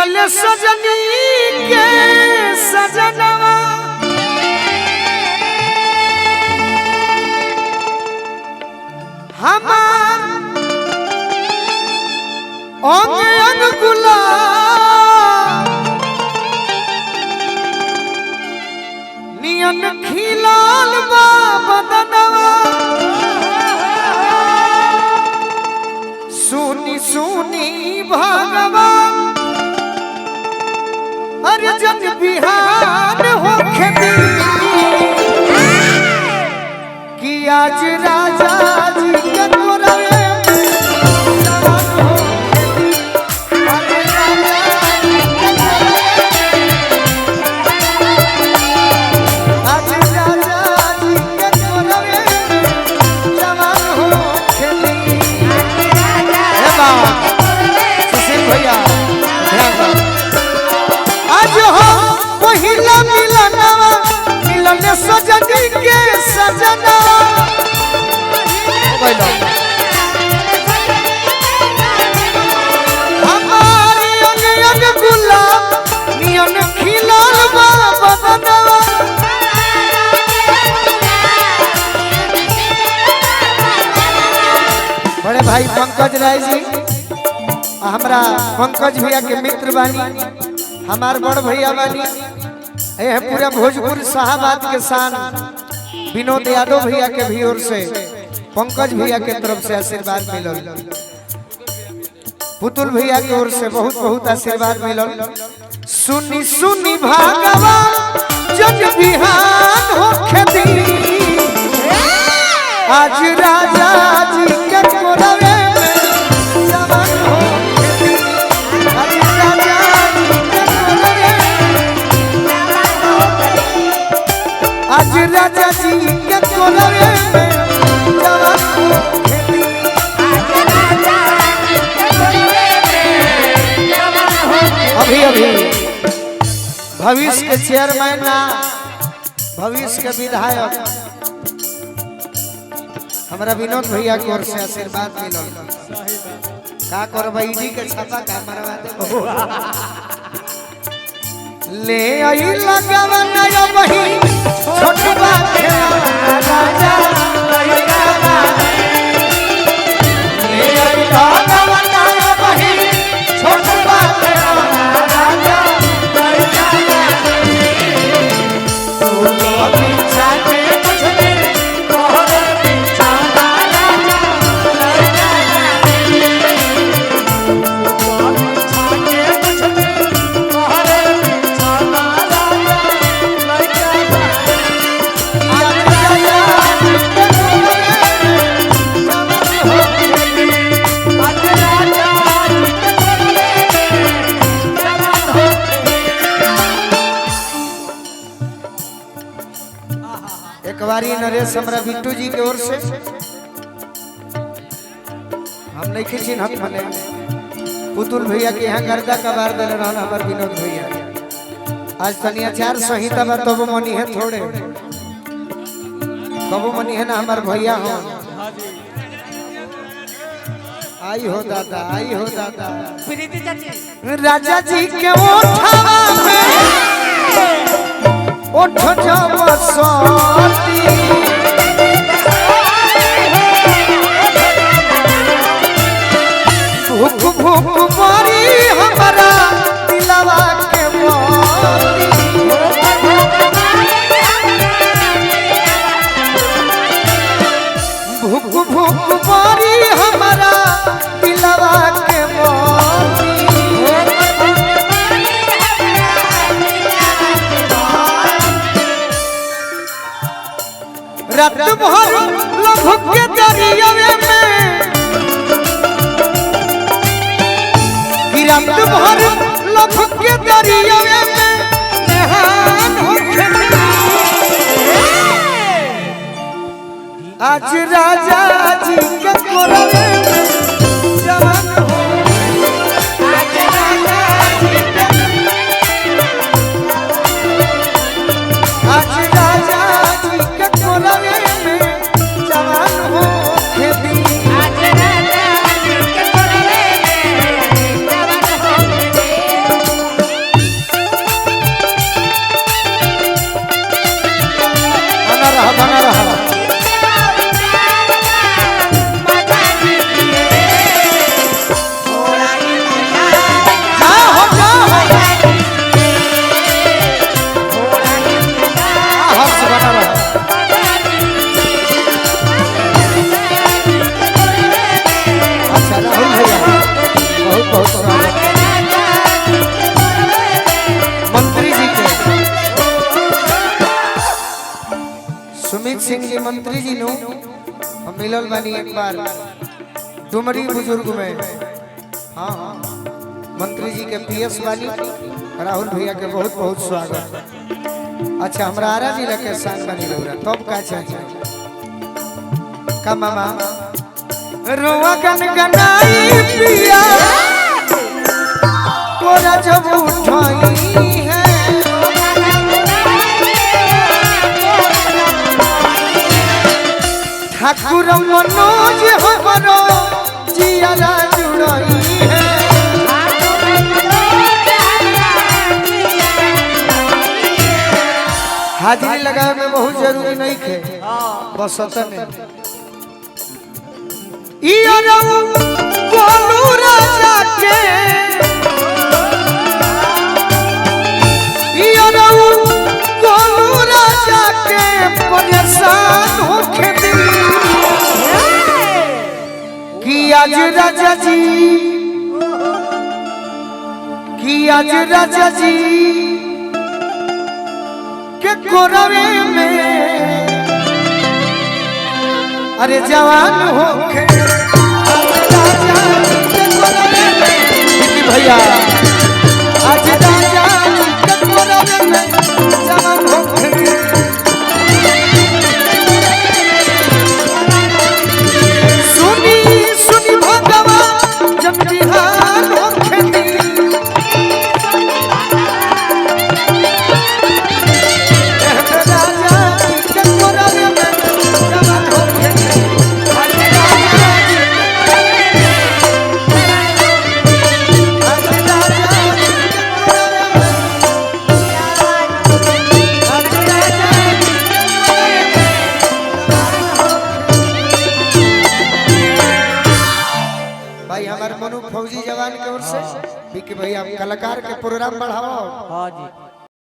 मिलल सजनी के सजनवा हमार अंग अंग गुलाब नियन खिलाल बा बदनवा सुनी सुनी भगवान अरे जग बिहार हो खेती कि आज राजा जी के तोरवे सजनी के सजना हमारी अंग अंग गुलाब नियन खिलाल बा बदनवा बड़े भाई पंकज राय जी हमरा पंकज भैया के मित्र बानी हमार बड़ भैया बानी है पूरा भोजपुर साहबाद के शान विनोद यादव भैया के भी ओर से पंकज भैया के तरफ से आशीर्वाद मिलल पुतुल भैया की ओर से बहुत बहुत आशीर्वाद मिलल सुनी सुनी भगवान जग बिहान हो खेती आज राजा जी के कोरवे में जवान हो खेती आज राजा जी के कोरवे आज राजा जी के कोरवे में जवान हो खेती अभी अभी भविष्य के चेयरमैन ना भविष्य के विधायक हमारा विनोद भैया की ओर से आशीर्वाद मिलल का करबई ईडी के छापा का मरवा दे ले आई लगावा नया वही छोटबा राजा लइका ले आई लगावा नया वही छोटबा राजा लइका तू अभी चाहे कुछ मेरे तोहरे पीछा राजा लइका एक बारी नरेश हमरा बिट्टू जी के ओर से हम नहीं खींची हक मने पुतुल भैया के यहाँ गर्दा कबार दिल रहन हमार विनोद भैया आज तनिया 4 संहिता में तब मनी है थोड़े कबो मनी है ना हमार भैया हो आई हो दादा राजा जी के ओठवा में ओठ जब सोती भूख भूख मारी हमारा दिलवा के मोती भूख भूख मारी हमारा दिलवा के मोती रात भर लभ के दरियावे में रात भर लभ के दरियावे में नहान हो आज राजा जी के कोरवे में जवान हो आज राजा जी के आज राजा जी के कोरवे में जवान हो खेती आज राजा जी के कोरवे में जवान हो खेती मंत्री जी नो हम मिलल बानी एक बार डुमरी बुजुर्ग में। हाँ मंत्री जी के पीएस बानी राहुल भैया के बहुत बहुत स्वागत। अच्छा हमरा आरा जिला के सान बनी रहा तब का चाहिए का मामा रोआ गन गनाई पिया तोरा जब उठाई है ठाकुर मनोज हमरो जियारा जुड़ई है हाजिरी लगावे में बहुत जरूरी नहीं थे बस सतने गोलू राजा के गोलू राजा के परेशान होके दिल कि आज राजा जी के कोरवे में अरे जवान होके भैया आज राजा के कोरवे में जवान होके सुनी भगवान जब बिहार होके फौजी जवान की ओर से भी कि भैया कलाकार के प्रोग्राम बढ़ाओ। हाँ जी।